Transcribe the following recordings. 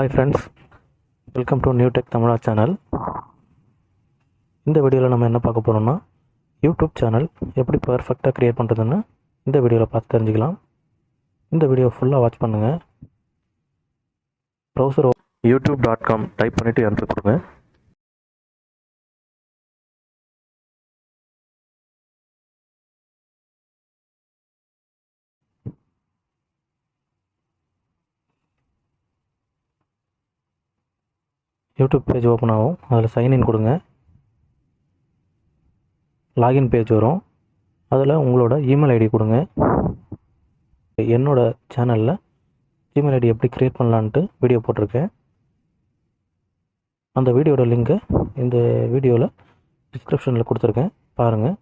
Hi friends, welcome to New Tech TAMIZHA channel. இந்த வீடியோவில் நம்ம என்ன பார்க்க போகிறோம்னா யூடியூப் சேனல் எப்படி பர்ஃபெக்டாக க்ரியேட் பண்ணுறதுன்னு இந்த வீடியோவில் பார்த்து தெரிஞ்சுக்கலாம். இந்த வீடியோ ஃபுல்லாக வாட்ச் பண்ணுங்கள். ப்ரௌசர் youtube.com டைப் பண்ணிவிட்டு என்ட்ரு கொடுங்க. யூடியூப் பேஜ் ஓப்பன் ஆகும். அதில் சைன்இன் கொடுங்க. லாகின் பேஜ் வரும். அதில் உங்களோட இமெயில் ஐடி கொடுங்க. என்னோடய சேனலில் இமெயில் ஐடி எப்படி க்ரியேட் பண்ணலான்ட்டு வீடியோ போட்டிருக்கேன். அந்த வீடியோட லிங்க்கை இந்த வீடியோவில் டிஸ்கிரிப்ஷனில் கொடுத்துருக்கேன், பாருங்கள்.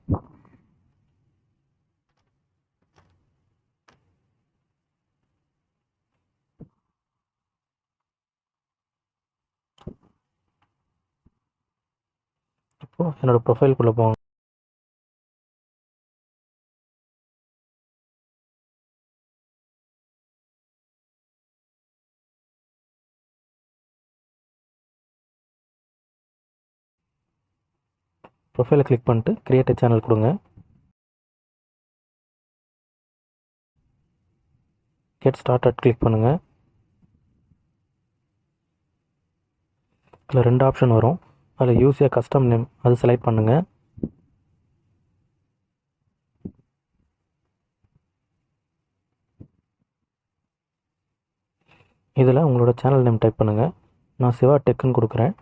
இப்போது என்னோடய ப்ரொஃபைல்குள்ளே போங்க. ப்ரொஃபைலை கிளிக் பண்ணிட்டு கிரியேட் சேனல் கொடுங்க. கெட் ஸ்டார்டட் கிளிக் பண்ணுங்கள். இதில் 2 ஆப்ஷன் வரும். அதில் யூஸ் ஏ கஸ்டம் நேம் அது செலக்ட் பண்ணுங்கள். இதில் உங்களோட சேனல் நேம் டைப் பண்ணுங்கள். நான் சிவா டெக்குன்னு கொடுக்குறேன்.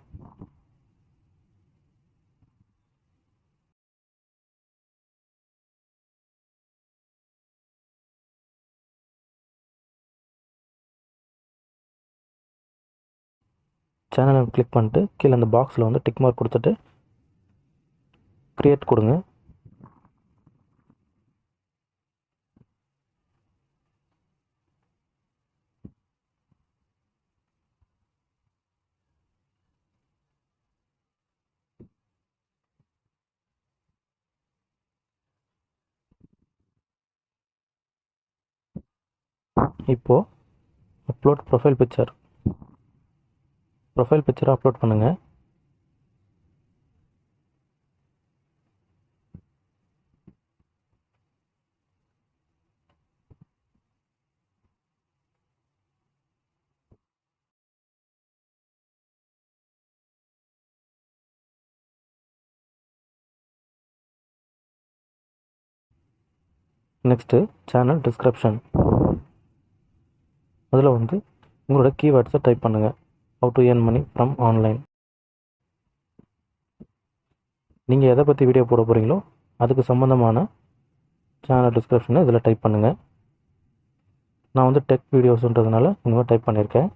சேனலை கிளிக் பண்ணிட்டு கீழே அந்த பாக்ஸில் வந்து டிக் மார்க் கொடுத்துட்டு க்ரியேட் கொடுங்க. இப்போது அப்லோட் ப்ரொஃபைல் பிக்சரை அப்லோட் பண்ணுங்கள். நெக்ஸ்ட்டு சேனல் டிஸ்கிரிப்ஷன், அதில் வந்து உங்களோட கீவேர்ட்ஸை டைப் பண்ணுங்கள். How to earn money from online. நீங்கள் எதை பற்றி வீடியோ போட போகிறீங்களோ அதுக்கு சம்மந்தமான சேனல் டிஸ்கிரிப்ஷனை இதில் டைப் பண்ணுங்கள். நான் வந்து டெக் வீடியோஸ்ன்றதுனால இந்த மாதிரி டைப் பண்ணியிருக்கேன்.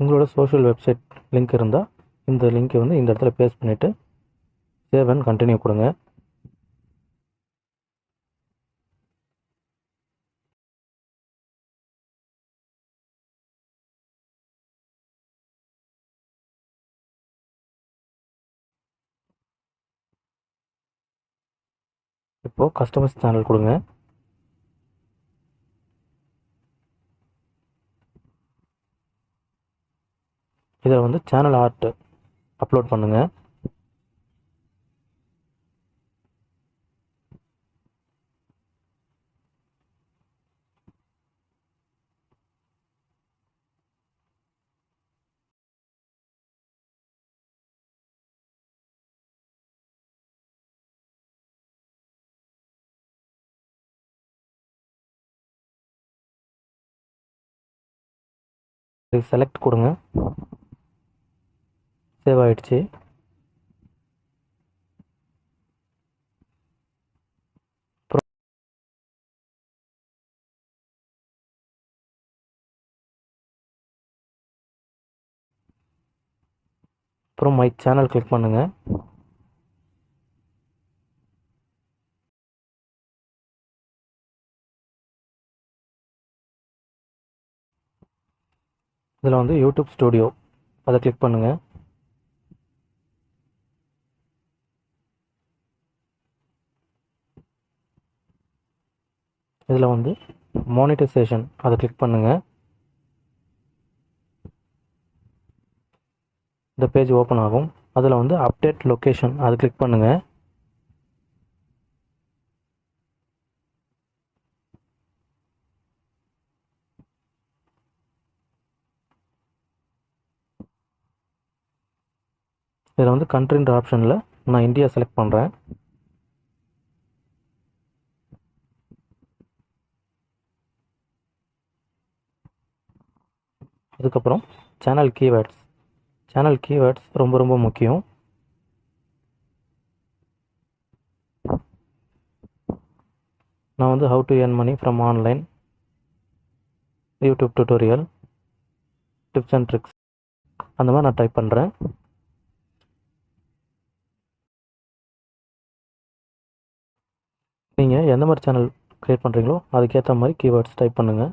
உங்களோட சோஷியல் வெப்சைட் லிங்க் இருந்தால் இந்த லிங்க்கை வந்து இந்த இடத்துல பேஸ்ட் பண்ணிவிட்டு சேவ் அண்ட் கண்டினியூ கொடுங்க. இப்போது கஸ்டமர்ஸ் சேனல் கொடுங்க. இதில் வந்து சேனல் ஆர்ட் அப்லோட் பண்ணுங்கள். செலக்ட் கொடுங்க. சேவ் ஆகிடுச்சு. அப்புறம் மை சேனல் கிளிக் பண்ணுங்கள். இதில் வந்து யூடியூப் ஸ்டுடியோ அதை கிளிக் பண்ணுங்கள். இதில் வந்து மானிட்டைசேஷன் அதை கிளிக் பண்ணுங்கள். இந்த பேஜ் ஓப்பன் ஆகும். அதில் வந்து அப்டேட் லொக்கேஷன் அது கிளிக் பண்ணுங்கள். இதில் வந்து கண்ட்ரின்ற ஆப்ஷனில் நான் இந்தியா செலக்ட் பண்ணுறேன். அதுக்கப்புறம் சேனல் கீவேர்ட்ஸ் ரொம்ப ரொம்ப முக்கியம். நான் வந்து how to earn money from online, YouTube tutorial, tips and tricks அந்த மாதிரி நான் டைப் பண்ணுறேன். நீங்கள் எந்த மாதிரி சேனல் க்ரியேட் பண்ணுறீங்களோ அதுக்கேற்ற மாதிரி கீவேர்ட்ஸ் டைப் பண்ணுங்கள்.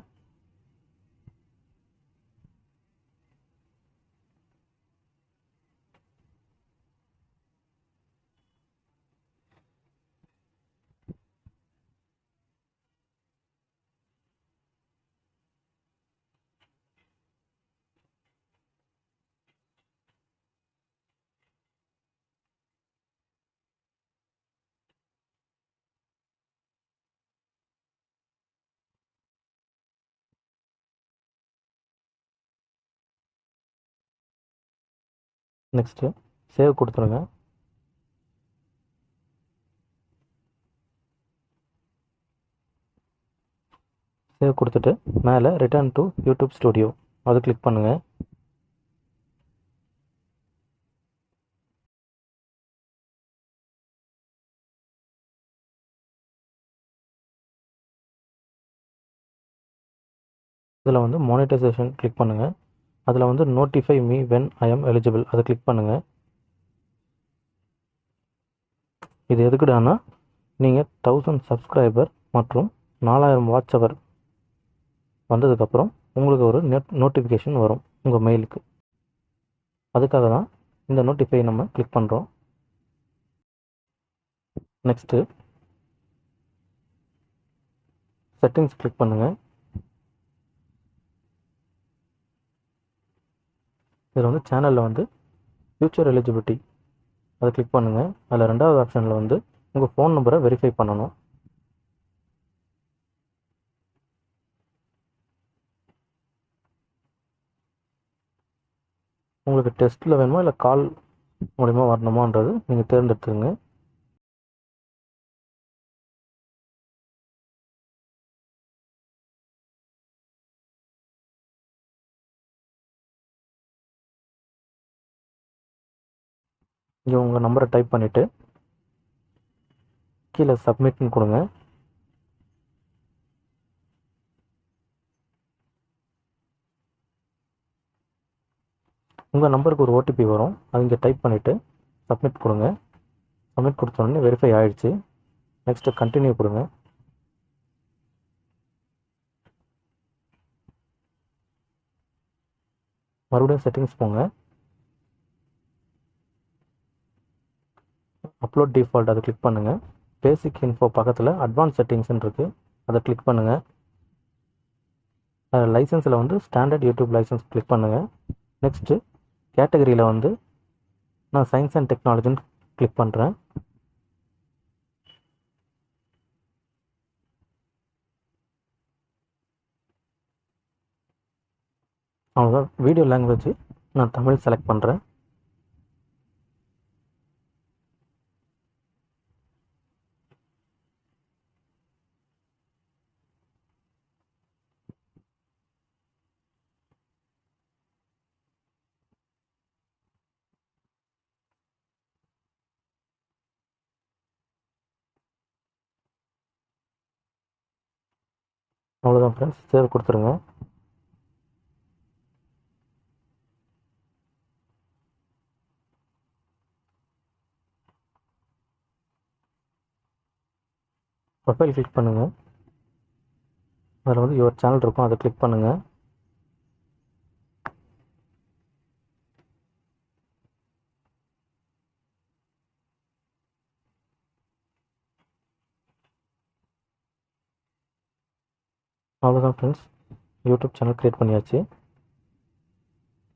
நெக்ஸ்ட்டு சேவ் கொடுத்துருங்க. சேவ் கொடுத்துட்டு மேலே ரிட்டர்ன் டு யூடியூப் ஸ்டுடியோ அது கிளிக் பண்ணுங்கள். இதில் வந்து மானிட்டைசேஷன் கிளிக் பண்ணுங்கள். அதில் வந்து notify me when I am eligible அதை கிளிக் பண்ணுங்கள். இது எதுக்குடானா நீங்கள் 1000 சப்ஸ்கிரைபர் மற்றும் 4000 வாட்ச் அவர் வந்ததுக்கப்புறம் உங்களுக்கு ஒரு நோட்டிஃபிகேஷன் வரும் உங்கள் மெயிலுக்கு. அதுக்காக தான் இந்த நோட்டிஃபை நம்ம கிளிக் பண்ணுறோம். நெக்ஸ்ட்டு செட்டிங்ஸ் கிளிக் பண்ணுங்கள். இதில் வந்து சேனலில் வந்து ஃபியூச்சர் எலிஜிபிலிட்டி அதை கிளிக் பண்ணுங்கள். அதில் ரெண்டாவது ஆப்ஷனில் வந்து உங்கள் ஃபோன் நம்பரை வெரிஃபை பண்ணணும். உங்களுக்கு டெஸ்ட்டில் வேணுமா இல்லை கால் மூலிமா வரணுமான்றது நீங்கள் தேர்ந்தெடுத்துங்க. இங்கே உங்கள் நம்பரை டைப் பண்ணிவிட்டு கீழே சப்மிட்னு கொடுங்க. உங்கள் நம்பருக்கு ஒரு ஓடிபி வரும். அது இங்கே டைப் பண்ணிவிட்டு சப்மிட் கொடுங்க. சப்மிட் கொடுத்தோடனே வெரிஃபை ஆகிடுச்சு. நெக்ஸ்ட்டு கண்டினியூ கொடுங்க. மறுபடியும் செட்டிங்ஸ் போங்க. அப்லோட் டிஃபால்ட் அதை கிளிக் பண்ணுங்கள். பேசிக் இன்ஃபோ பக்கத்தில் அட்வான்ஸ் செட்டிங்ஸ்ன்னு இருக்குது அதை கிளிக் பண்ணுங்கள். லைசன்ஸில் வந்து ஸ்டாண்டர்ட் யூடியூப் லைசன்ஸ் கிளிக் பண்ணுங்கள். நெக்ஸ்ட்டு கேட்டகரியில் வந்து நான் சயின்ஸ் அண்ட் டெக்னாலஜின்னு கிளிக் பண்ணுறேன். அவ்வளோதான். வீடியோ லாங்குவேஜ் நான் தமிழ் செலக்ட் பண்ணுறேன். அவ்வளோதான் ஃப்ரெண்ட்ஸ், சேவ் கொடுத்துருங்க. ப்ரொஃபைல் கிளிக் பண்ணுங்கள். அதில் வந்து யுவர் சேனல் இருக்கும் அதை கிளிக் பண்ணுங்கள். அவ்வளோதான் ஃப்ரெண்ட்ஸ், யூடியூப் சேனல் க்ரியேட் பண்ணியாச்சு.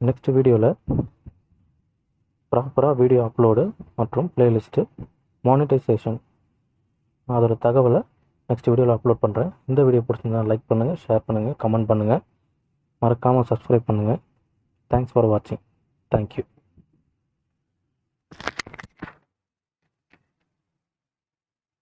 நெக்ஸ்ட் வீடியோவில் ப்ராப்பராக வீடியோ அப்லோடு மற்றும் பிளேலிஸ்ட்டு மானிட்டைசேஷன் அதோட தகவலை நெக்ஸ்ட் வீடியோவில் அப்லோட் பண்ணுறேன். இந்த வீடியோ பிடிச்சிருந்தா லைக் பண்ணுங்கள், ஷேர் பண்ணுங்கள், கமெண்ட் பண்ணுங்கள், மறக்காமல் சப்ஸ்கிரைப் பண்ணுங்கள். தேங்க்ஸ் ஃபார் வாட்சிங். தேங்க்யூ.